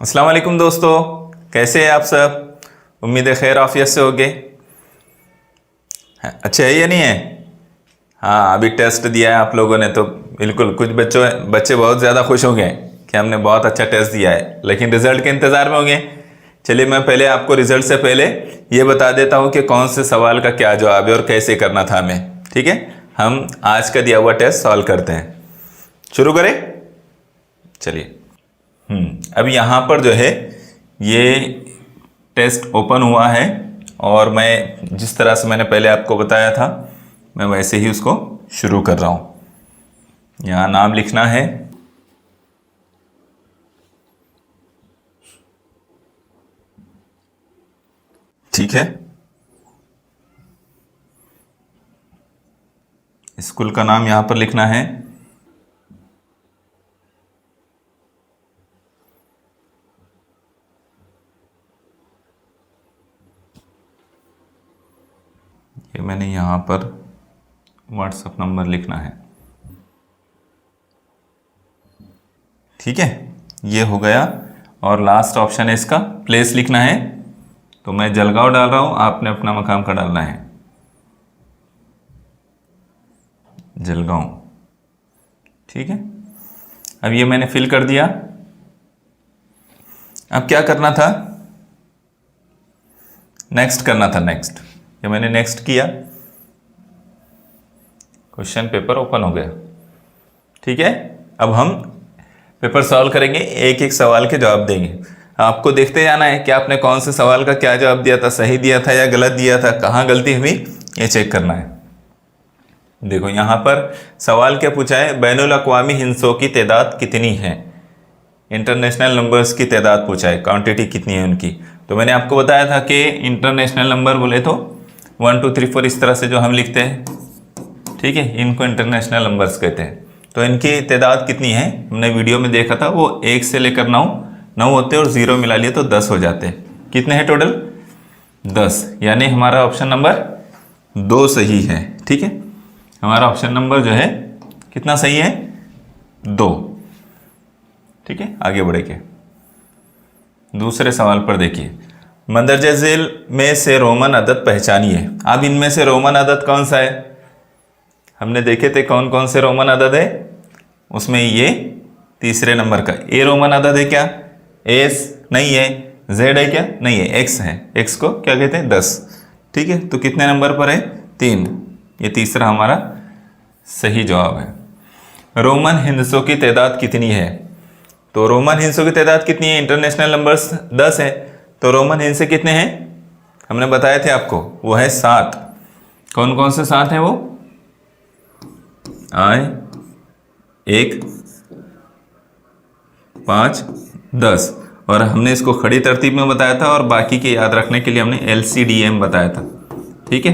अस्सलाम वालेकुम दोस्तों, कैसे हैं आप सब। उम्मीद है खैर आफियत से होगे। अच्छा है या नहीं है। हाँ, अभी टेस्ट दिया है आप लोगों ने तो बिल्कुल कुछ बच्चे बहुत ज़्यादा खुश हो गए कि हमने बहुत अच्छा टेस्ट दिया है, लेकिन रिजल्ट के इंतज़ार में होंगे। चलिए मैं पहले आपको रिजल्ट से पहले ये बता देता हूँ कि कौन से सवाल का क्या जवाब है और कैसे करना था हमें। ठीक है, हम आज का दिया हुआ टेस्ट सॉल्व करते हैं। शुरू करें। चलिए अब यहाँ पर जो है ये टेस्ट ओपन हुआ है और मैं जिस तरह से मैंने पहले आपको बताया था मैं वैसे ही उसको शुरू कर रहा हूँ। यहाँ नाम लिखना है, ठीक है। स्कूल का नाम यहाँ पर लिखना है। ये मैंने यहाँ पर व्हाट्सएप नंबर लिखना है, ठीक है। ये हो गया और लास्ट ऑप्शन है इसका प्लेस लिखना है। तो मैं जलगांव डाल रहा हूँ, आपने अपना मकाम का डालना है, जलगांव, ठीक है। अब ये मैंने फिल कर दिया। अब क्या करना था, नेक्स्ट करना था। नेक्स्ट, ये मैंने नेक्स्ट किया, क्वेश्चन पेपर ओपन हो गया, ठीक है। अब हम पेपर सॉल्व करेंगे, एक एक सवाल के जवाब देंगे। आपको देखते जाना है कि आपने कौन से सवाल का क्या जवाब दिया था, सही दिया था या गलत दिया था, कहाँ गलती हुई ये चेक करना है। देखो यहाँ पर सवाल क्या पूछा है, बैनुल अक़वामी हिंसों की तादाद कितनी है। इंटरनेशनल नंबर्स की तादाद पूछा है, क्वांटिटी कितनी है उनकी। तो मैंने आपको बताया था कि इंटरनेशनल नंबर बोले तो 1 2 3 4 इस तरह से जो हम लिखते हैं, ठीक है, इनको इंटरनेशनल नंबर्स कहते हैं। तो इनकी तादाद कितनी है हमने वीडियो में देखा था, वो 1 से लेकर 9 होते और 0 मिला लिए तो 10 हो जाते हैं। कितने हैं टोटल, 10, यानी हमारा ऑप्शन नंबर 2 सही है, ठीक है। हमारा ऑप्शन नंबर जो है कितना सही है, 2, ठीक है। आगे बढ़ेंगे, दूसरे सवाल पर देखिए, मंदरजे झेल में से रोमन अदद पहचानिए। अब इनमें से रोमन अदद कौन सा है, हमने देखे थे कौन कौन से रोमन अदद है, उसमें ये तीसरे नंबर का ए रोमन अदद है क्या, एस नहीं है, जेड है क्या नहीं है, एक्स है। एक्स को क्या कहते हैं, 10, ठीक है। तो कितने नंबर पर है, 3, ये तीसरा हमारा सही जवाब है। रोमन हिंसों की तादाद कितनी है, तो रोमन हिंसों की तादाद कितनी है, इंटरनेशनल नंबर्स 10 है, तो रोमन हिंसे कितने हैं हमने बताए थे आपको, वो है 7। कौन कौन से 7 हैं वो, आय 1 5 10, और हमने इसको खड़ी तरतीब में बताया था और बाकी के याद रखने के लिए हमने LCDM बताया था, ठीक है।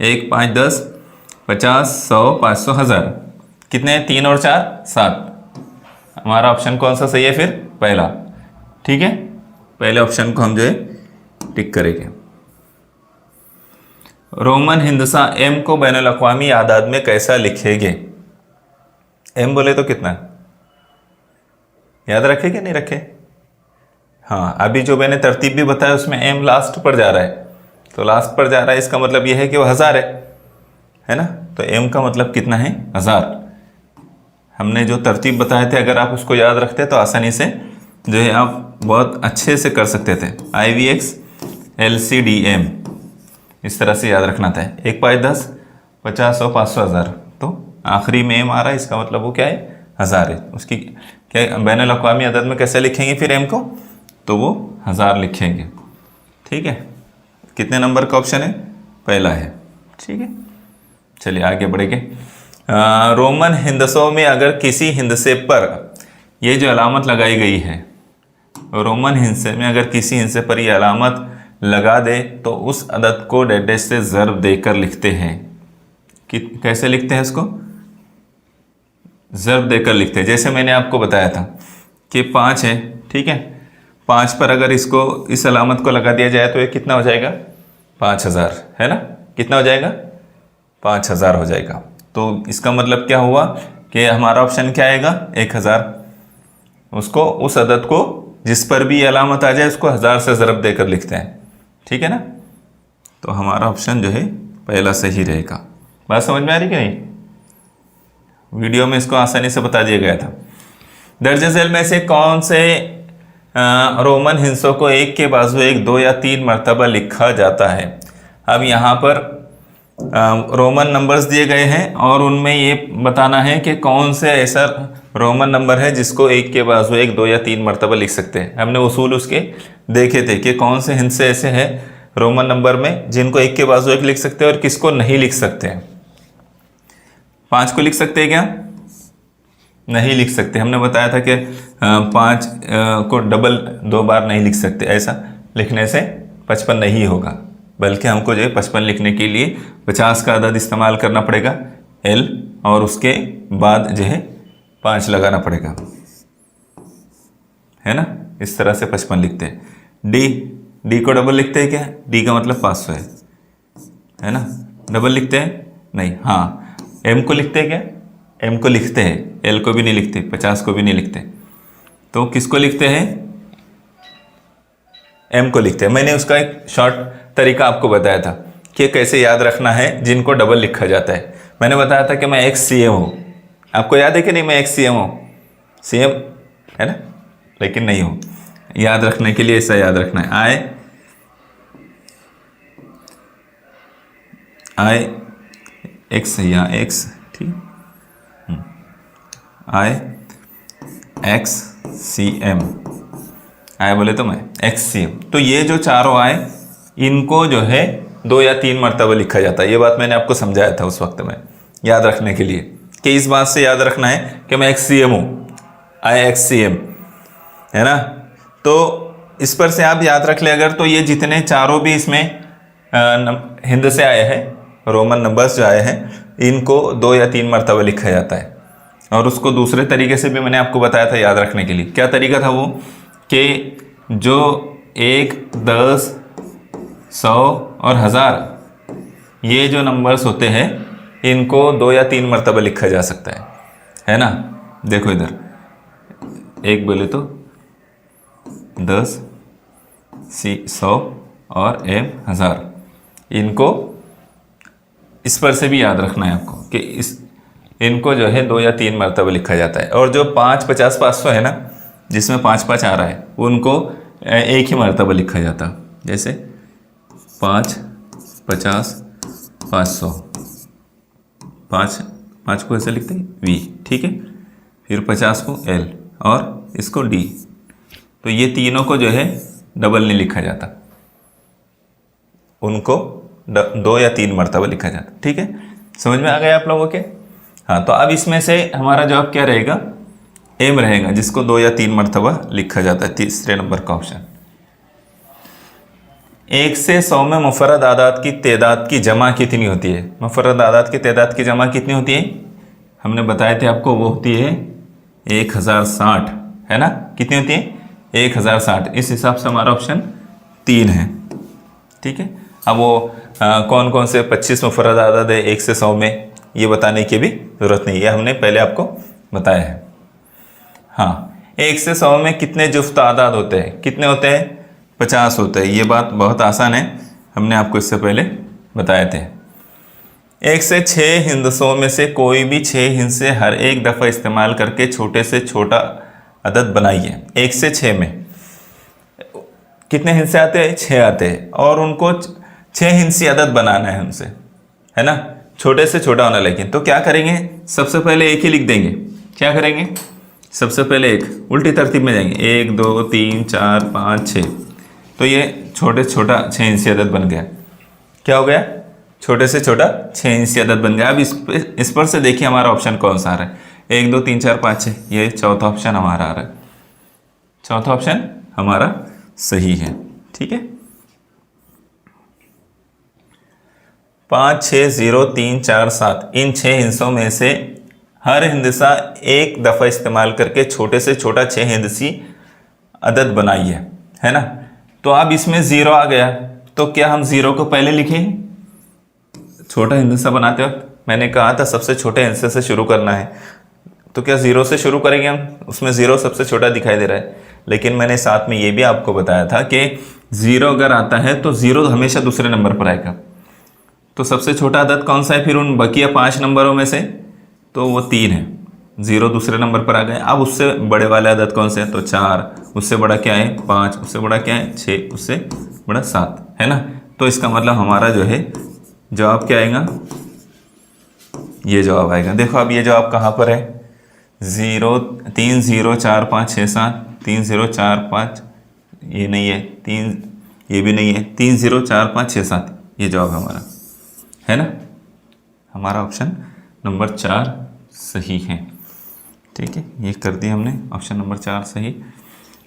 1 5 10 50 100 500 1000, कितने हैं, 3 और 4 7। हमारा ऑप्शन कौन सा सही है फिर, पहला, ठीक है। पहले ऑप्शन को हम जो है टिक करेंगे। रोमन हिंदसा एम को बैनुल अक़वामी आदाद में कैसा लिखेंगे। एम बोले तो कितना, याद रखे कि नहीं रखे। हाँ, अभी जो मैंने तरतीब भी बताया उसमें एम लास्ट पर जा रहा है, तो लास्ट पर जा रहा है इसका मतलब यह है कि वो 1000 है ना। तो एम का मतलब कितना है, 1000। हमने जो तरतीब बताए थे अगर आप उसको याद रखते तो आसानी से जो है आप बहुत अच्छे से कर सकते थे। IVX LCDM इस तरह से याद रखना था। 1 5 10 50 100 500 1000, तो आखिरी में एम आ रहा है, इसका मतलब वो क्या है, 1000 है। उसकी क्या बैनुल अक़वामी अदद में कैसे लिखेंगे फिर एम को, तो वो 1000 लिखेंगे, ठीक है। कितने नंबर का ऑप्शन है, पहला है, ठीक है। चलिए आगे बढ़ेंगे। रोमन हिंदसों में अगर किसी हिंदसे पर ये जो अलामत लगाई गई है, रोमन हिंसे में अगर किसी हिंसे पर ये अलामत लगा दे तो उस अदद को डैश से ज़र्ब देकर लिखते हैं। कि कैसे लिखते हैं इसको, ज़र्ब देकर लिखते हैं। जैसे मैंने आपको बताया था कि 5 है, ठीक है। 5 पर अगर इसको इस अलामत को लगा दिया जाए तो ये कितना हो जाएगा, 5000 है ना। कितना हो जाएगा, 5000 हो जाएगा। तो इसका मतलब क्या हुआ कि हमारा ऑप्शन क्या आएगा, 1000। उसको उस अदद को जिस पर भी ये अलामत आ जाए उसको 1000 से ज़रब देकर लिखते हैं, ठीक है ना। तो हमारा ऑप्शन जो है पहला सही रहेगा। बात समझ में आ रही कि नहीं? वीडियो में इसको आसानी से बता दिया गया था। दर्ज झेल में से कौन से रोमन हिंसों को एक के बाजू एक, 2 या 3 मरतबा लिखा जाता है? अब यहाँ पर रोमन नंबर्स दिए गए हैं और उनमें ये बताना है कि कौन से ऐसा रोमन नंबर है जिसको एक के बाजू एक, 2 या 3 मरतबा लिख सकते हैं। हमने उसूल उसके देखे थे कि कौन से हिंसे ऐसे हैं रोमन नंबर में जिनको एक के बाजू एक लिख सकते हैं और किसको नहीं लिख सकते हैं। 5 को लिख सकते हैं क्या? नहीं लिख सकते। हमने बताया था कि 5 को डबल 2 बार नहीं लिख सकते। ऐसा लिखने से 55 नहीं होगा, बल्कि हमको जो है 55 लिखने के लिए 50 का अदद इस्तेमाल करना पड़ेगा L, और उसके बाद जो है 5 लगाना पड़ेगा, है ना। इस तरह से 55 लिखते हैं। D को डबल लिखते हैं क्या? D का मतलब 500 है ना। डबल लिखते हैं? नहीं। हाँ, M को लिखते हैं क्या? M को लिखते हैं, L को भी नहीं लिखते, 50 को भी नहीं लिखते। तो किसको लिखते हैं? M को लिखते हैं। मैंने उसका एक शॉर्ट तरीका आपको बताया था कि कैसे याद रखना है जिनको डबल लिखा जाता है। मैंने बताया था कि मैं एक्स सी एम हूँ। आपको याद है कि नहीं? मैं एक्स सी एम हूँ, CM है ना, लेकिन नहीं हूँ। याद रखने के लिए ऐसा याद रखना है, I X या X, ठीक, I X C M, आए बोले तो मैं XCM। तो ये जो चारों आए इनको जो है 2 या 3 मरतबा लिखा जाता है। ये बात मैंने आपको समझाया था उस वक्त में, याद रखने के लिए कि इस बात से याद रखना है कि मैं XCM हूँ, IXCM, है ना। तो इस पर से आप याद रख ले अगर, तो ये जितने चारों भी इसमें हिंद से आए हैं, रोमन नंबर्स जो आए हैं, इनको 2 या 3 मरतबा लिखा जाता है। और उसको दूसरे तरीके से भी मैंने आपको बताया था याद रखने के लिए। क्या तरीका था वो? कि जो 1, 10, 100 और 1000 ये जो नंबर्स होते हैं इनको 2 या 3 मरतबा लिखा जा सकता है ना। देखो इधर 1 बोले तो 10, C 100 और M 1000, इनको इस पर से भी याद रखना है आपको कि इनको जो है 2 या 3 मरतबा लिखा जाता है। और जो 5, 50, 500 है ना, जिसमें 5 5 आ रहा है, उनको एक ही मरतबा लिखा जाता। जैसे 5, 50, 500, 5 को ऐसे लिखते हैं V, ठीक है। फिर 50 को L और इसको D। तो ये तीनों को जो है डबल नहीं लिखा जाता, उनको 2 या 3 मरतबा लिखा जाता, ठीक है। समझ में आ गया आप लोगों के? हाँ, तो अब इसमें से हमारा जवाब क्या रहेगा? M रहेगा, जिसको 2 या 3 मरतबा लिखा जाता है। तीसरे नंबर का ऑप्शन। 1 से 100 में मुफर्रद आदाद की तादाद की जमा कितनी होती है? मुफर्रद आदाद की तादाद की जमा कितनी होती है? हमने बताए थे आपको, वो होती है 1060, है ना। कितनी होती है? 1060। इस हिसाब से हमारा ऑप्शन 3 है, ठीक है। अब वो कौन कौन से 25 मुफर्रद आदाद है 1 से 100 में, ये बताने की भी ज़रूरत नहीं है, हमने पहले आपको बताया है। हाँ, 1 से 100 में कितने जुफ्त आदाद होते हैं? कितने होते हैं? 50 होते हैं। ये बात बहुत आसान है, हमने आपको इससे पहले बताए थे। 1 से 6 हिंदसों में से कोई भी 6 हिंसे हर एक दफ़ा इस्तेमाल करके छोटे से छोटा अदद बनाइए। 1 से 6 में कितने हिंसे आते हैं? 6 आते हैं, और उनको 6 हिंसी अदद बनाना है उनसे, है ना, छोटे से छोटा होना। लेकिन तो क्या करेंगे? सबसे पहले एक ही लिख देंगे। क्या करेंगे? सबसे पहले एक, उल्टी तरतीब में जाएंगे, 1 2 3 4 5 6। तो ये छोटे से छोटा 6 इंची अदद बन गया। क्या हो गया? छोटे से छोटा 6 इंची अदद बन गया। अब इस पर से देखिए हमारा ऑप्शन कौन सा आ रहा है। 1 2 3 4 5 6, ये चौथा ऑप्शन हमारा आ रहा है। चौथा ऑप्शन हमारा सही है, ठीक है। 5 6 0 3 4 7 इन 6 हिंसों में से हर हिंदसा एक दफ़ा इस्तेमाल करके छोटे से छोटा 6 हिंदसी अदद बनाइए, है ना। तो अब इसमें 0 आ गया, तो क्या हम 0 को पहले लिखें? छोटा हिंदसा बनाते वक्त मैंने कहा था सबसे छोटे हिंसे से शुरू करना है, तो क्या 0 से शुरू करेंगे हम? उसमें 0 सबसे छोटा दिखाई दे रहा है, लेकिन मैंने साथ में ये भी आपको बताया था कि 0 अगर आता है तो 0 हमेशा दूसरे नंबर पर आएगा। तो सबसे छोटा अदद कौन सा है फिर उन बकिया 5 नंबरों में से? तो वो 3 है। 0 दूसरे नंबर पर आ गए। अब उससे बड़े वाले अदद कौन से हैं? तो 4, उससे बड़ा क्या है? 5, उससे बड़ा क्या है? 6, उससे बड़ा 7, है ना। तो इसका मतलब हमारा जो है जवाब क्या आएगा? ये जवाब आएगा। देखो अब ये जवाब कहाँ पर है? 0 3 0 4 5 6 7, 3 0 4 5, ये नहीं है, 3 ये भी नहीं है, 3 0 4 5 6 7, ये जवाब हमारा है ना। हमारा ऑप्शन नंबर 4 सही है। ठीक है, ये कर दिया हमने, ऑप्शन नंबर 4 सही।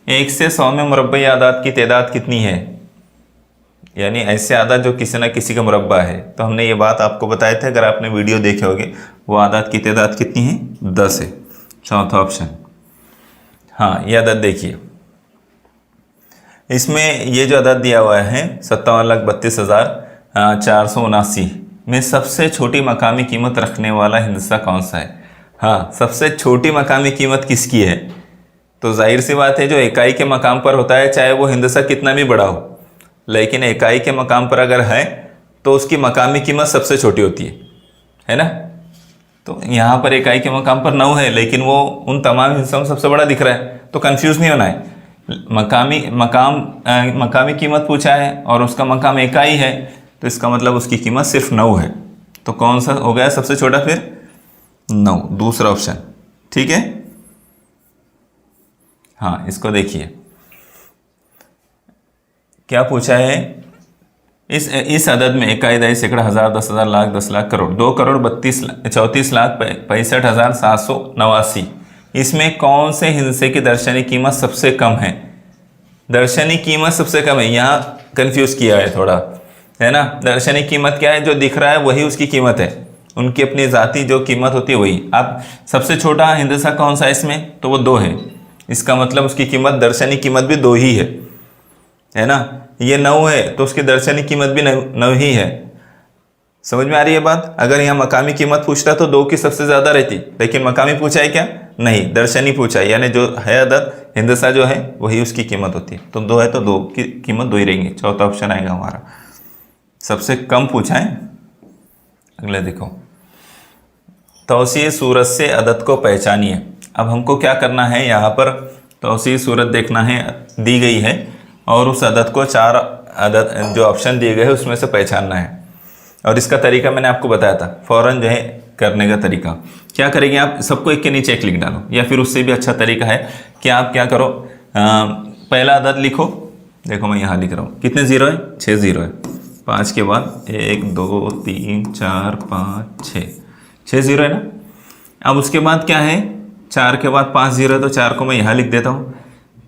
1 से 100 में मुरब्बई आदाद की तादाद कितनी है? यानी ऐसे आदाद जो किसी ना किसी का मुरब्बा है। तो हमने ये बात आपको बताए थे, अगर आपने वीडियो देखे होंगे। वो आदाद की तादाद कितनी है? 10 है। चौथा ऑप्शन। हाँ, ये अदद देखिए, इसमें ये जो अदद दिया हुआ है 57,32,479 में सबसे छोटी मकामी कीमत रखने वाला हिंसा कौन सा है? हाँ, सबसे छोटी मकामी कीमत किसकी है? तो जाहिर सी बात है जो इकाई के मकाम पर होता है, चाहे वो हिंसा कितना भी बड़ा हो, लेकिन इकाई के मकाम पर अगर है तो उसकी मकामी कीमत सबसे छोटी होती है ना। तो यहाँ पर इकाई के मकाम पर 9 है, लेकिन वो उन तमाम हिस्सों में सबसे बड़ा दिख रहा है। तो कंफ्यूज नहीं होना है। मकामी कीमत पूछा है और उसका मकाम इकाई है, तो इसका मतलब उसकी कीमत सिर्फ 9 है। तो कौन सा हो गया सबसे छोटा फिर? 9, दूसरा ऑप्शन। ठीक है। हाँ, इसको देखिए क्या पूछा है। इस अदद में इकाई, दहाई, सैकड़ा, हजार, 10,000, लाख, 10 लाख, करोड़, 2,34,65,789। इसमें कौन से हिस्से की दर्शनी कीमत सबसे कम है? दर्शनी कीमत सबसे कम है, यहाँ कंफ्यूज किया है थोड़ा, है ना। दर्शनी कीमत क्या है? जो दिख रहा है वही उसकी कीमत है, उनकी अपनी ज़ाती जो कीमत होती है वही। अब सबसे छोटा हिंसा कौन सा है इसमें? तो वो 2 है। इसका मतलब उसकी कीमत, दर्शनी कीमत भी 2 ही है ना। ये 9 है तो उसकी दर्शनी कीमत भी 9 ही है। समझ में आ रही है बात? अगर यहाँ मकामी कीमत पूछता तो 2 की सबसे ज़्यादा रहती, लेकिन मकामी पूछा है क्या? नहीं, दर्शनी पूछा है, यानी जो है अदद हिंसा जो है वही उसकी कीमत होती है। तो 2 है तो 2 की कीमत 2 ही रहेंगी। चौथा ऑप्शन आएगा हमारा। सबसे कम पूछा है। अगले देखो, तौसीए सूरत से अदद को पहचानिए। अब हमको क्या करना है? यहाँ पर तौसीए सूरत देखना है, दी गई है, और उस अदद को 4 अदद जो ऑप्शन दिए गए हैं उसमें से पहचानना है। और इसका तरीका मैंने आपको बताया था, फ़ौरन जो है करने का तरीका क्या करेंगे आप? सबको एक के नीचे एक लिख डालो, या फिर उससे भी अच्छा तरीका है कि आप क्या करो, पहला अदद लिखो। देखो मैं यहाँ लिख रहा हूँ, कितने 0 है? 6 0 है। 5 के बाद 1 2 3 4 5 6 0 है ना। अब उसके बाद क्या है? 4 के बाद 5 0 है, तो 4 को मैं यहाँ लिख देता हूँ।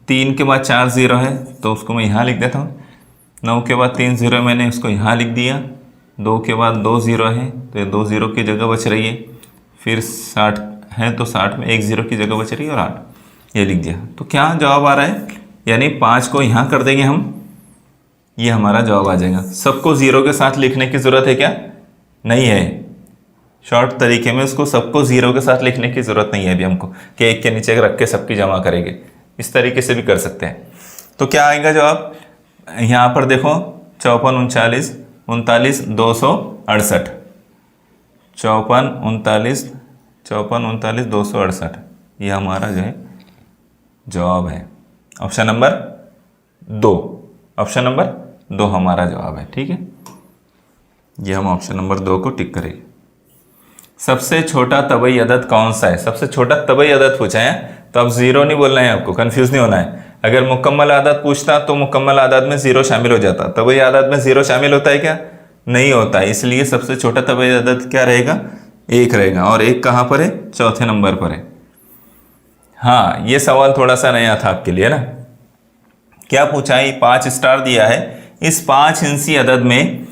3 के बाद 4 0 है, तो उसको मैं यहाँ लिख देता हूँ। 9 के बाद 3 0 मैंने उसको यहाँ लिख दिया। 2 के बाद 2 0 है, तो ये 2 0 की जगह बच रही है। फिर 60 है तो 60 में 1 0 की जगह बच रही है, और 8 ये लिख दिया। तो क्या जवाब आ रहा है? यानी 5 को यहाँ कर देंगे हम, ये हमारा जवाब आ जाएगा। सबको 0 के साथ लिखने की ज़रूरत है क्या? नहीं है। शॉर्ट तरीके में उसको सबको 0 के साथ लिखने की ज़रूरत नहीं है अभी हमको, कि एक के नीचे रख के सबकी जमा करेंगे। इस तरीके से भी कर सकते हैं। तो क्या आएगा जवाब? यहाँ पर देखो 54 39 39 268, 54 39 268, ये हमारा जो है जवाब है। ऑप्शन नंबर 2, ऑप्शन नंबर 2 हमारा जवाब है। ठीक है, ये हम ऑप्शन नंबर 2 को टिक करेंगे। सबसे छोटा तबई अदद कौन सा है? सबसे छोटा तबई अदद पूछा है, तो अब 0 नहीं बोलना है आपको, कंफ्यूज नहीं होना है। अगर मुकम्मल आदत पूछता तो मुकम्मल आदत में 0 शामिल हो जाता। तबई आदत में 0 शामिल होता है क्या? नहीं होता। इसलिए सबसे छोटा तबई आदत क्या रहेगा? 1 रहेगा। और 1 कहाँ पर है? चौथे नंबर पर है। हाँ, ये सवाल थोड़ा सा नया था आपके लिए ना। क्या पूछा है? 5 स्टार दिया है। इस 5 हिंसी अदद में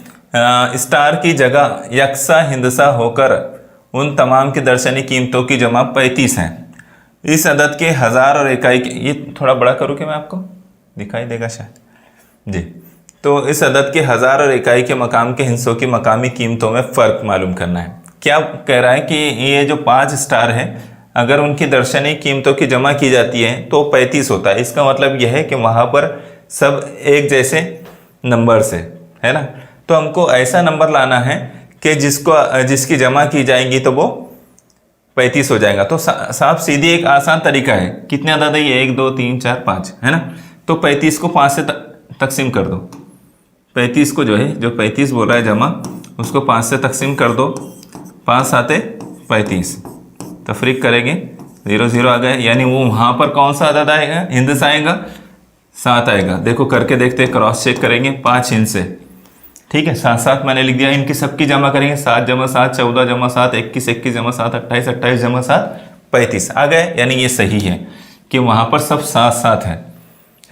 स्टार की जगह यकसा हिंदसा होकर उन तमाम की दर्शनी कीमतों की जमा 35 हैं। इस अदद के हज़ार और इकाई के, ये थोड़ा बड़ा करूँ कि मैं आपको दिखाई देगा शायद जी। तो इस अदद के हज़ार और इकाई के मकाम के हिस्सों की मकामी कीमतों में फ़र्क मालूम करना है। क्या कह रहा है कि ये जो 5 स्टार है, अगर उनकी दर्शनीय कीमतों की जमा की जाती है तो 35 होता है। इसका मतलब यह है कि वहाँ पर सब एक जैसे नंबर से है ना। तो हमको ऐसा नंबर लाना है कि जिसकी जमा की जाएंगी तो वो 35 हो जाएगा। तो साफ सीधी एक आसान तरीका है। कितने अदद है ये? 1 2 3 4 5 है ना। तो 35 को 5 से तकसीम कर दो। 35 को जो है, जो 35 बोल रहा है जमा, उसको 5 से तकसीम कर दो। 5 आते 35, तफरीक करेंगे 0 0 आ गए, यानी वो वहाँ पर कौन सा अदद आएगा, हिंद से आएगा? 7 आएगा। देखो करके देखते, क्रॉस चेक करेंगे 5 हिंद से, ठीक है। 7 7 मैंने लिख दिया। इनकी सबकी जमा करेंगे, 7 जमा 7 14 जमा 7 21 21 जमा 7 28 28 जमा 7 35 आ गए। यानी ये सही है कि वहाँ पर सब 7 7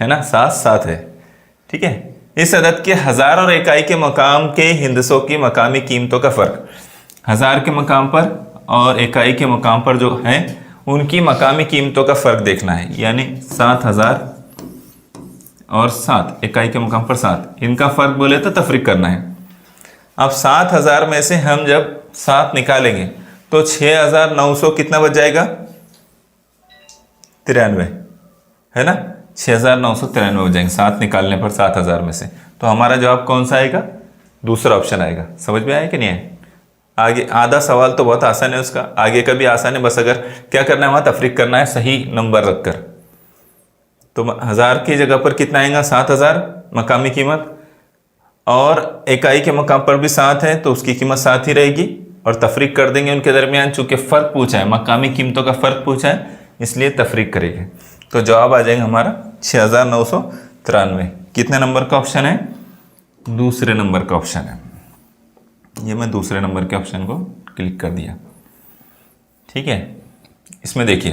है ना, 7 7 है, ठीक है। इस अदद के हज़ार और इकाई के मकाम के हिंदसों की मकामी कीमतों का फ़र्क, हज़ार के मकाम पर और इकाई के मकाम पर जो है उनकी मकामी कीमतों का फ़र्क देखना है। यानी 7000 और 7 इकाई के मुकाम पर 7, इनका फ़र्क बोले तो तफरीक करना है। अब 7000 में से हम जब 7 निकालेंगे तो 6900 कितना बच जाएगा? 93 है ना, 6993 हो जाएंगे 7 निकालने पर 7000 में से। तो हमारा जवाब कौन सा आएगा? दूसरा ऑप्शन आएगा। समझ में आया कि नहीं है? आगे आधा सवाल तो बहुत आसान है उसका, आगे का भी आसान है, बस अगर क्या करना है वहाँ तफरीक करना है सही नंबर रखकर। तो 1000 की जगह पर कितना आएगा? 7000 मकामी कीमत, और इकाई के मकाम पर भी 7 है तो उसकी कीमत 7 ही रहेगी, और तफरीक कर देंगे उनके दरमियान। चूंकि फ़र्क पूछा है, मकामी कीमतों का फ़र्क पूछा है, इसलिए तफरीक करेंगे। तो जवाब आ जाएगा हमारा 6993। कितने नंबर का ऑप्शन है? दूसरे नंबर का ऑप्शन है। ये मैं दूसरे नंबर के ऑप्शन को क्लिक कर दिया, ठीक है। इसमें देखिए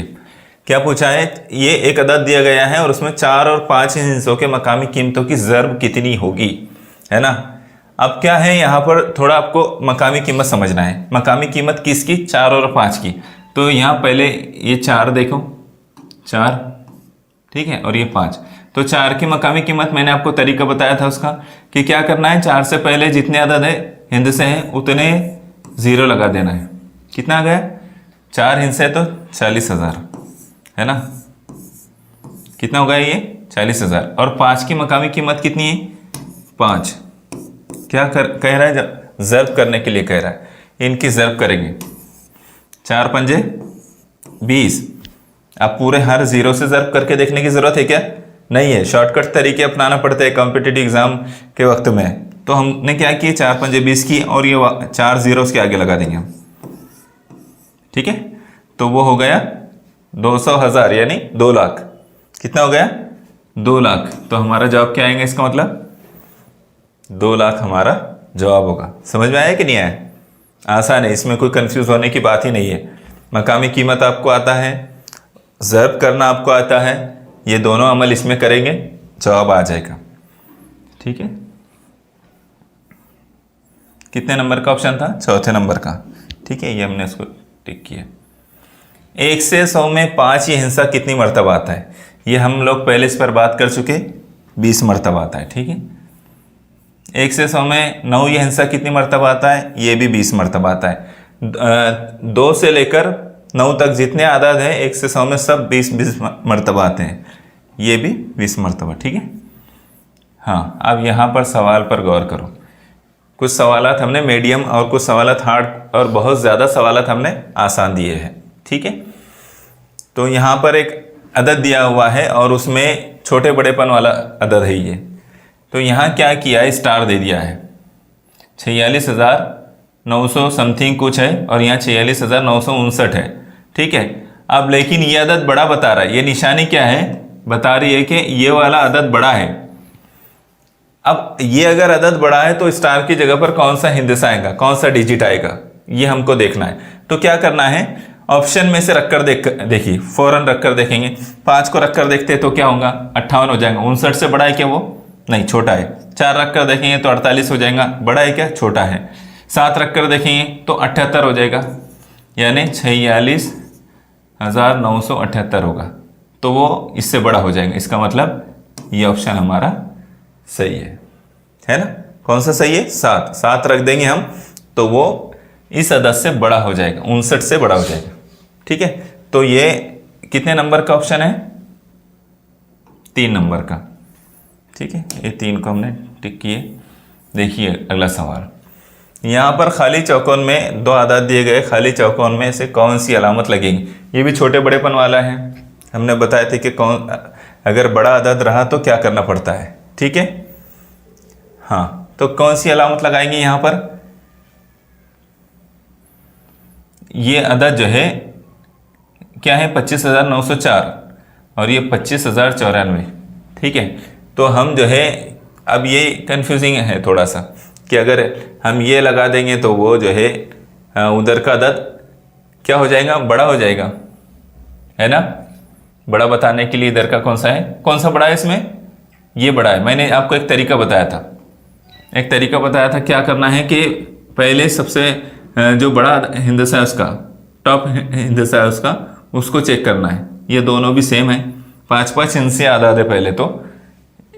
क्या पूछा है, ये एक अदद दिया गया है और उसमें 4 और 5 हिस्सों के मकामी कीमतों की ज़र्ब कितनी होगी, है ना। अब क्या है यहाँ पर थोड़ा आपको मकामी कीमत समझना है। मकामी कीमत किसकी? 4 और 5 की। तो यहाँ पहले ये 4 देखो, 4, ठीक है, और ये 5। तो 4 की मकामी कीमत मैंने आपको तरीका बताया था उसका कि क्या करना है, 4 से पहले जितने अदद है हिंद से हैं उतने 0 लगा देना है। कितना आ गया? 4 हिंद से तो 40,000 है ना। कितना होगा ये? 40,000। और 5 की मकामी कीमत कितनी है? 5। क्या कह रहा है? ज़र्ब करने के लिए कह रहा है। इनकी ज़र्ब करेंगे, 4 पंजे 20। अब पूरे हर 0 से ज़र्ब करके देखने की ज़रूरत है क्या? नहीं है। शॉर्टकट तरीके अपनाना पड़ते हैं कॉम्पिटिटिव एग्जाम के वक्त में। तो हमने क्या किया, 4 पंजे 20 की, और ये 4 0 के आगे लगा देंगे हम, ठीक है। तो वो हो गया 200,000 यानी 2 लाख। कितना हो गया? 2 लाख। तो हमारा जवाब क्या आएगा? इसका मतलब 2 लाख हमारा जवाब होगा। समझ में आया कि नहीं आया? आसान है, इसमें कोई कंफ्यूज होने की बात ही नहीं है। मकामी कीमत आपको आता है, ज़र्ब करना आपको आता है, ये दोनों अमल इसमें करेंगे, जवाब आ जाएगा, ठीक है। कितने नंबर का ऑप्शन था? चौथे नंबर का, ठीक है। ये हमने इसको टिक किया। 1 से 100 में 5 ये हिस्सा कितनी मरतबा आता है? ये हम लोग पहले इस पर बात कर चुके, 20 मरतबा आता है, ठीक है। 1 से 100 में 9 ये हिस्सा कितनी मरतबा आता है? ये भी 20 मरतबा आता है। 2 से लेकर 9 तक जितने आदाद हैं 1 से 100 में सब 20 मरतबा आते हैं, ये भी 20 मरतबा, ठीक है। हाँ, अब यहाँ पर सवाल पर गौर करो। कुछ सवालात हमने मीडियम और कुछ सवालात हार्ड और बहुत ज़्यादा सवालात हमने आसान दिए हैं, ठीक है। तो यहाँ पर एक अदद दिया हुआ है और उसमें छोटे बड़ेपन वाला अदद है ये। तो यहाँ क्या किया है, स्टार दे दिया है। 46,900 समथिंग कुछ है और यहाँ 46,959 है, ठीक है। अब लेकिन ये अदद बड़ा बता रहा है, ये निशानी क्या है? बता रही है कि ये वाला अदद बड़ा है। अब ये अगर अदद बड़ा है तो स्टार की जगह पर कौन सा हिंदसा आएगा, कौन सा डिजिट आएगा, ये हमको देखना है। तो क्या करना है, ऑप्शन में से रखकर देखिए, फौरन रखकर देखेंगे। 5 को रखकर देखते हैं तो क्या होगा? 58 हो जाएगा। 59 से बड़ा है क्या वो? नहीं, छोटा है। 4 रखकर देखेंगे तो 48 हो जाएगा, बड़ा है क्या? छोटा है। 7 रखकर देखेंगे तो 78 हो जाएगा, यानी 46,978 होगा। तो वो इससे बड़ा हो जाएगा। इसका मतलब ये ऑप्शन हमारा सही है ना। कौन सा सही है? 7 रख देंगे हम तो वो इस अदद से बड़ा हो जाएगा, 59 से बड़ा हो जाएगा, ठीक है। तो ये कितने नंबर का ऑप्शन है? 3 नंबर का। ठीक है, ये 3 को हमने टिक किए। देखिए अगला सवाल, यहाँ पर खाली चौकोन में 2 आदाद दिए गए, खाली चौकोन में से कौन सी अलामत लगेगी? ये भी छोटे बड़ेपन वाला है, हमने बताया थे कि कौन अगर बड़ा आदाद रहा तो क्या करना पड़ता है। ठीक है, हाँ, तो कौन सी अलामत लगाएंगे यहाँ पर? ये अदद जो है क्या है? 25,904 और ये 25,094। ठीक है, तो हम जो है अब ये कंफ्यूजिंग है थोड़ा सा कि अगर हम ये लगा देंगे तो वो जो है उधर का अदद क्या हो जाएगा? बड़ा हो जाएगा, है ना। बड़ा बताने के लिए इधर का कौन सा है? कौन सा बड़ा है इसमें? ये बड़ा है। मैंने आपको एक तरीका बताया था, क्या करना है कि पहले सबसे जो बड़ा हिंदसा है उसका, टॉप हिंदसा है उसका, उसको चेक करना है। ये दोनों भी सेम है, 5-5 हिंसे आदाद है। पहले तो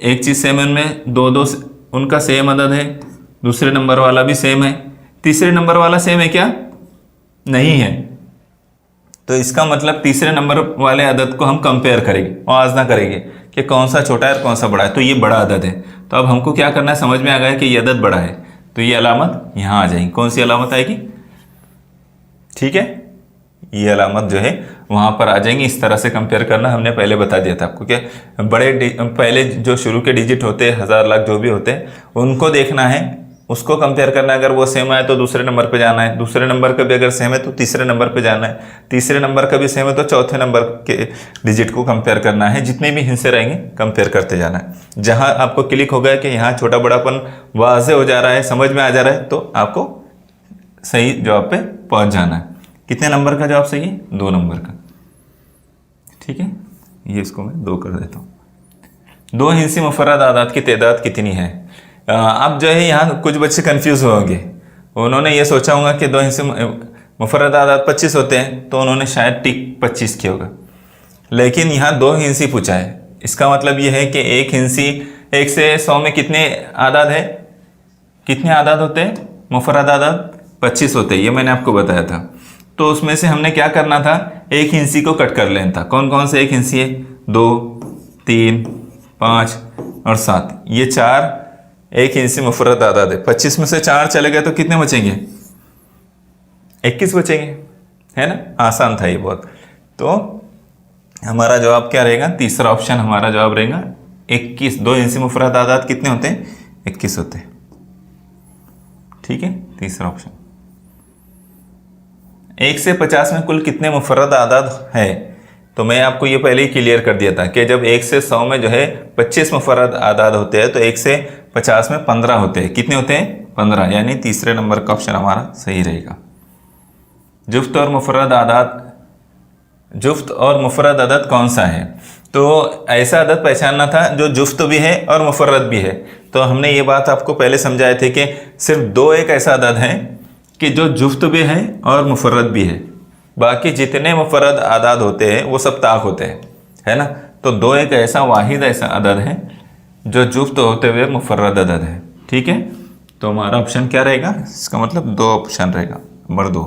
एक चीज़ सेम है, उनमें 2-2 उनका सेम अदद है, दूसरे नंबर वाला भी सेम है, तीसरे नंबर वाला सेम है क्या? नहीं है। तो इसका मतलब तीसरे नंबर वाले अदद को हम कंपेयर करेंगे, मुआवजा करेंगे कि कौन सा छोटा है और कौन सा बड़ा है। तो ये बड़ा अदद है, तो अब हमको क्या करना है? समझ में आ गया कि ये अदद बड़ा है, तो ये अलामत यहाँ आ जाएगी। कौन सी अलामत आएगी? ठीक है, ये अलामत जो है वहाँ पर आ जाएंगी। इस तरह से कंपेयर करना हमने पहले बता दिया था आपको, क्या पहले जो शुरू के डिजिट होते हैं, 1000 लाख जो भी होते हैं, उनको देखना है, उसको कंपेयर करना है। अगर वो सेम आए तो दूसरे नंबर पे जाना है, दूसरे नंबर का भी अगर सेम है तो तीसरे नंबर पे जाना है, तीसरे नंबर का भी सेम है तो चौथे नंबर के डिजिट को कंपेयर करना है। जितने भी हिस्से रहेंगे कंपेयर करते जाना है। जहाँ आपको क्लिक हो गया कि यहाँ छोटा बड़ापन वाज़े हो जा रहा है, समझ में आ जा रहा है, तो आपको सही जवाब पे पहुँच जाना है। कितने नंबर का जवाब सही है? 2 नंबर का। ठीक है, ये इसको मैं 2 कर देता हूँ। 2 हिंसी मुफर्रद आदाद की तादाद कितनी है? अब जो है यहाँ कुछ बच्चे कंफ्यूज होंगे, उन्होंने ये सोचा होगा कि 2 हिंसी मुफर्रद आदाद 25 होते हैं, तो उन्होंने शायद टिक 25 किया होगा। लेकिन यहाँ 2 हिंसी पूछा है, इसका मतलब ये है कि एक हिंसी 1 से 100 में कितने आदाद है? कितने आदाद होते हैं? मुफर्रद आदाद 25 होते हैं, ये मैंने आपको बताया था। तो उसमें से हमने क्या करना था? एक हिंसी को कट कर लेना था। कौन कौन से एक हिंसी है? 2, 3, 5 और 7, ये 4 एक हिंसी मुफर्रद आदाद है। 25 में से 4 चले गए तो कितने बचेंगे? 21 बचेंगे, है ना। आसान था ये बहुत। तो हमारा जवाब क्या रहेगा? तीसरा ऑप्शन हमारा जवाब रहेगा 21। 2 हिंसी मुफर्रद आदाद कितने होते हैं? 21 होते हैं। ठीक है, तीसरा ऑप्शन। 1 से 50 में कुल कितने मुफर्रद आदाद है? तो मैं आपको ये पहले ही क्लियर कर दिया था कि जब 1 से 100 में जो है 25 मुफर्रद आदाद होते हैं, तो 1 से 50 में 15 होते हैं। कितने होते हैं? 15, यानी तीसरे नंबर का ऑप्शन हमारा सही रहेगा। जुफ्त और मुफर्रद अदद कौन सा है? तो ऐसा अदद पहचानना था जो जुफ्त भी है और मुफर्रद भी है। तो हमने ये बात आपको पहले समझाए थे कि सिर्फ 2 एक ऐसा अदद है कि जो जुफ्त भी है और मुफर्रद भी है। बाकी जितने मुफर्रद आदाद होते हैं वो सब ताक होते हैं, है ना। तो 2 एक ऐसा वाहिद ऐसा अदद है जो जुफ्त होते हुए मुफर्रद अदद है। ठीक है, तो हमारा ऑप्शन क्या रहेगा? इसका मतलब 2 ऑप्शन रहेगा, नंबर 2।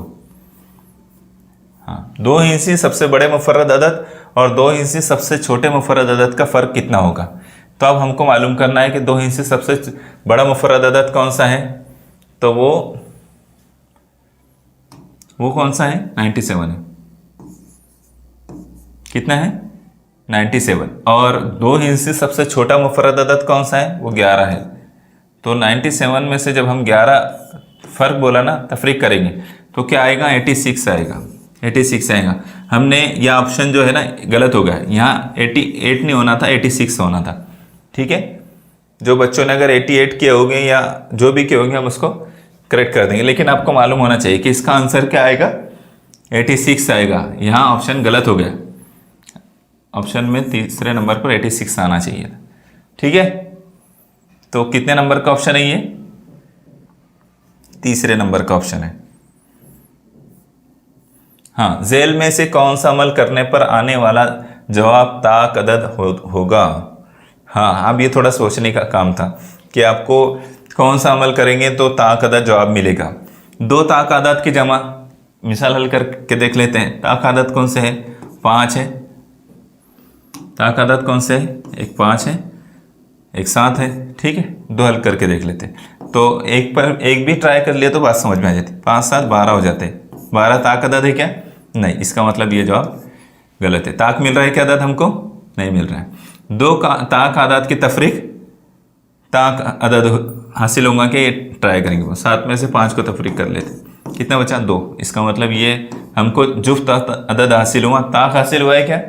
हाँ, 2 हिंसी सबसे बड़े मुफर्रद अदद और 2 हिंसी सबसे छोटे मुफर्रद अदद का फ़र्क कितना होगा? तो अब हमको मालूम करना है कि 2 हिंसी सबसे बड़ा मुफर्रद अदद कौन सा है। तो वो कौन सा है? 97 है। कितना है? 97। और 2 हिंसी सबसे छोटा मुफर्रद अदद कौन सा है? वो 11 है। तो 97 में से जब हम 11 फ़र्क बोला ना, तफरीक करेंगे तो क्या आएगा? 86 आएगा। 86 आएगा। हमने यह ऑप्शन जो है ना गलत हो गया, यहाँ 88 नहीं होना था, 86 होना था। ठीक है, जो बच्चों ने अगर 88 किए होंगे या जो भी किए होंगे हम उसको करेक्ट कर देंगे, लेकिन आपको मालूम होना चाहिए कि इसका आंसर क्या आएगा? 86 आएगा। यहाँ ऑप्शन गलत हो गया, ऑप्शन में तीसरे नंबर पर 86 आना चाहिए था। ठीक है, तो कितने नंबर का ऑप्शन है ये? तीसरे नंबर का ऑप्शन है। हाँ, झेल में से कौन सा अमल करने पर आने वाला जवाब ताक अदद होगा? हाँ, अब ये थोड़ा सोचने का काम था कि आपको कौन सा अमल करेंगे तो ताक अदद जवाब मिलेगा। 2 ताक आदाद की जमा, मिसाल हल करके देख लेते हैं। ताक आदाद कौन से है? 5 है, ताक आदाद कौन से है, एक 5 है, एक 7 है। ठीक है, 2 हल करके देख लेते हैं। तो एक पर एक भी ट्राई कर लिया तो बात समझ में आ जाती। 5 7 12 हो जाते हैं। 12 ताक अदद है क्या? नहीं, इसका मतलब ये जवाब गलत है। ताक मिल रहा है क्या अदद हमको? नहीं मिल रहा है। 2 ताक आदाद की तफरीक ताक अदद हासिल होगा कि ये ट्राई करेंगे। 7 में से 5 को तफरीक कर लेते, कितना बचा? 2। इसका मतलब ये हमको जुफ्त अदद हासिल हुआ। ताक हासिल हुआ है क्या?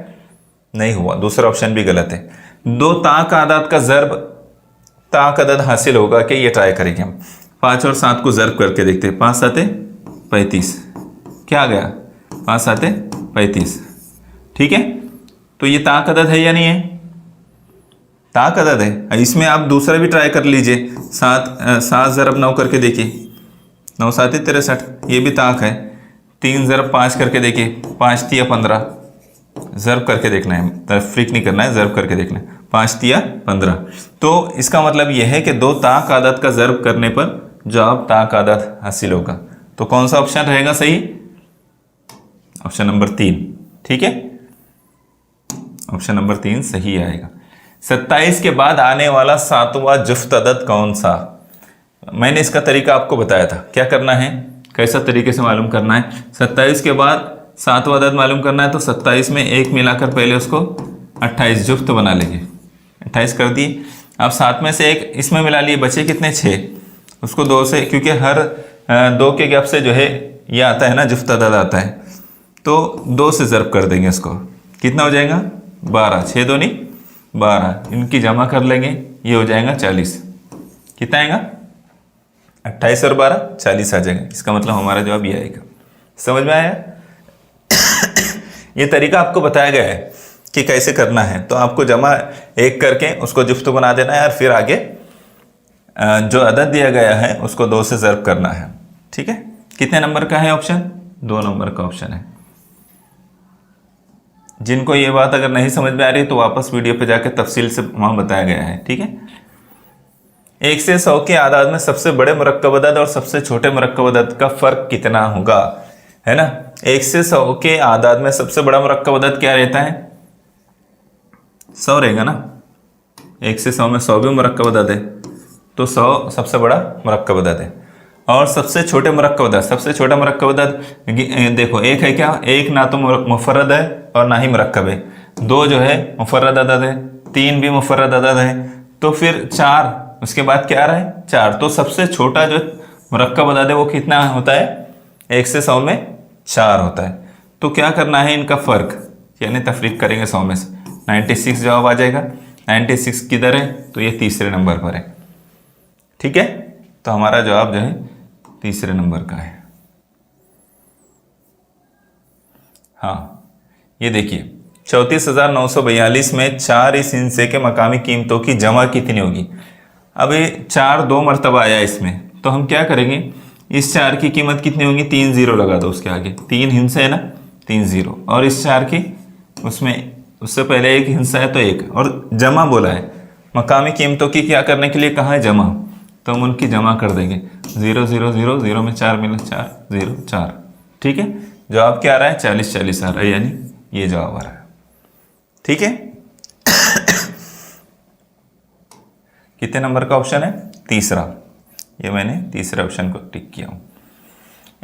नहीं हुआ। दूसरा ऑप्शन भी गलत है। 2 ताक आदाद का ज़र्ब ताक अदद हासिल होगा कि ये ट्राई करेंगे हम। 5 और 7 को ज़र्ब करके देखते हैं। 5 7 35, क्या आ गया? 5 7 35। ठीक है, तो ये ताक अदद है या नहीं है? ताक अदद है। इसमें आप दूसरा भी ट्राई कर लीजिए। 7 ज़रब 9 करके देखिए, 9 7 63, ये भी ताक है। 3 ज़रब 5 करके देखिए, 5 3 15, ज़रब करके देखना है, तफरीक नहीं करना है, ज़रब करके देखना है। 5 3 15। तो इसका मतलब यह है कि 2 ताक आदत का ज़रब करने पर जवाब ताक आदत हासिल होगा। तो कौन सा ऑप्शन रहेगा सही? Option number 3। ठीक है, ऑप्शन नंबर 3 सही आएगा। 27 के बाद आने वाला 7वां जुफ्त अदद कौन सा? मैंने इसका तरीका आपको बताया था। क्या करना है, कैसा तरीके से मालूम करना है? 27 के बाद 7वां अदद मालूम करना है तो 27 में 1 मिलाकर पहले उसको 28 जुफ्त बना लेंगे। 28 कर दिए। अब 7 में से 1 इसमें मिला लिए, बचे कितने? 6। उसको 2 से, क्योंकि हर 2 के गैप से जो है ये आता है ना, जुफ्त अदद आता है, तो 2 से ज़रब कर देंगे उसको। कितना हो जाएगा? 12। 6 2 नहीं 12, इनकी जमा कर लेंगे, ये हो जाएगा 40। कितना आएगा? 28 और 12 40 आ जाएगा। इसका मतलब हमारा जवाब ये आएगा। समझ में आया? ये तरीका आपको बताया गया है कि कैसे करना है। तो आपको जमा 1 करके उसको जुफ्त बना देना है और फिर आगे जो अदद दिया गया है उसको 2 से ज़रब करना है। ठीक है, कितने नंबर का है ऑप्शन? 2 नंबर का ऑप्शन है। जिनको ये बात अगर नहीं समझ में आ रही तो वापस वीडियो पे जाके तफसील से वहाँ बताया गया है। ठीक है, 1 से 100 के आदाद में सबसे बड़े मुरक्कब अदद और सबसे छोटे मुरक्कब अदद का फ़र्क कितना होगा, है ना? 1 से 100 के आदाद में सबसे बड़ा मुरक्कब अदद क्या रहता है? 100 रहेगा ना। 1 से 100 में 100 भी मुरक्कब अदद है, तो 100 सबसे बड़ा मुरक्कब अदद है। और सबसे छोटे मुरक्कब अदद, सबसे छोटा मुरक्कब अदद देखो, 1 है क्या? 1 ना तो मुफर्रद है और ना ही मुरक्कब है। 2 जो है मुफर्रद अदद है, 3 भी मुफर्रद अदद है, तो फिर 4 उसके बाद क्या आ रहा है? 4। तो सबसे छोटा जो मुरक्कब अदद है वो कितना होता है? 1 से 100 में 4 होता है। तो क्या करना है, इनका फ़र्क यानी तफरीक करेंगे 100 में से। 96 जवाब आ जाएगा। 96 किधर है? तो ये तीसरे नंबर पर है। ठीक है, तो हमारा जवाब जो है तीसरे नंबर का है। हाँ, ये देखिए 34,942 में 4 इस हिस्से के मकामी कीमतों की जमा कितनी होगी? अब ये 4 2 मरतबा आया इसमें, तो हम क्या करेंगे, इस 4 की कीमत कितनी होगी? 3 0 लगा दो उसके आगे। 3 हिस्से है ना, 3 0, और इस 4 की उसमें उससे पहले 1 हिस्सा है तो 1, और जमा बोला है। मकामी कीमतों की क्या करने के लिए कहा है? जमा। तो हम उनकी जमा कर देंगे। 0 0 0 0 में 4 मिला 4 0 4। ठीक है, जवाब क्या आ रहा है? 40 40 आ रहा है, यानी ये जवाब आ रहा है। ठीक है, कितने नंबर का ऑप्शन है? तीसरा। ये मैंने तीसरे ऑप्शन को टिक किया हूँ।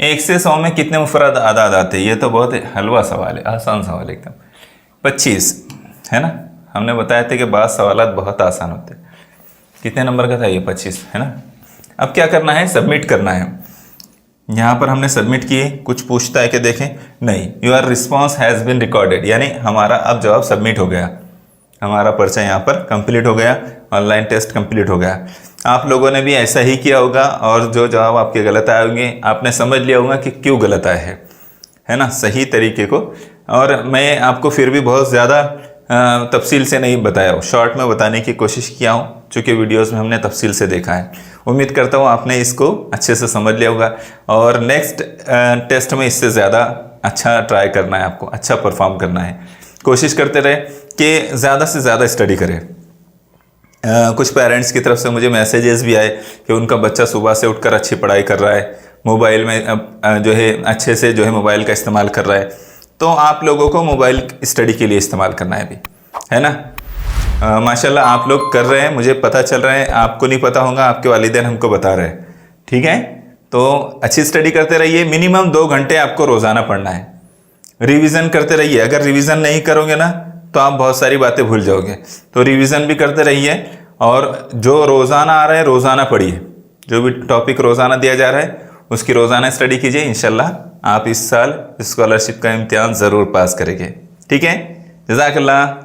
1 से 100 में कितने मुफर्रद आदाद आते हैं? ये तो बहुत हलवा सवाल है, आसान सवाल है एकदम। 25 है ना। हमने बताया था कि बाद सवाल बहुत आसान होते हैं। कितने नंबर का था ये? 25 है ना। अब क्या करना है? सबमिट करना है। यहाँ पर हमने सबमिट किए, कुछ पूछता है कि देखें, नहीं, your response has been recorded, यानी हमारा अब जवाब सबमिट हो गया, हमारा पर्चा यहाँ पर कंप्लीट हो गया, ऑनलाइन टेस्ट कंप्लीट हो गया। आप लोगों ने भी ऐसा ही किया होगा, और जो जवाब आपके गलत आए होंगे आपने समझ लिया होगा कि क्यों गलत आए हैं, है ना, सही तरीके को। और मैं आपको फिर भी बहुत ज़्यादा तफसील से नहीं बताया हूँ, शॉर्ट में बताने की कोशिश किया हूँ, चूँकि वीडियोस में हमने तफसील से देखा है। उम्मीद करता हूँ आपने इसको अच्छे से समझ लिया होगा, और नेक्स्ट टेस्ट में इससे ज़्यादा अच्छा ट्राई करना है, आपको अच्छा परफॉर्म करना है। कोशिश करते रहे कि ज़्यादा से ज़्यादा स्टडी करें। कुछ पेरेंट्स की तरफ से मुझे मैसेजेस भी आए कि उनका बच्चा सुबह से उठकर अच्छी पढ़ाई कर रहा है, मोबाइल में जो है अच्छे से जो है मोबाइल का इस्तेमाल कर रहा है, तो आप लोगों को मोबाइल स्टडी के लिए इस्तेमाल करना है अभी, है ना। माशाल्लाह आप लोग कर रहे हैं, मुझे पता चल रहा है। आपको नहीं पता होगा, आपके वालिदैन हमको बता रहे हैं, ठीक है। तो अच्छी स्टडी करते रहिए, मिनिमम 2 घंटे आपको रोज़ाना पढ़ना है। रिवीजन करते रहिए, अगर रिवीजन नहीं करोगे ना तो आप बहुत सारी बातें भूल जाओगे। तो रिवीजन भी करते रहिए, और जो रोज़ाना आ रहा है रोज़ाना पढ़िए, जो भी टॉपिक रोज़ाना दिया जा रहा है उसकी रोज़ाना स्टडी कीजिए। इंशाल्लाह आप इस साल स्कॉलरशिप का इम्तिहान ज़रूर पास करेंगे, ठीक है। जज़ाकल्लाह।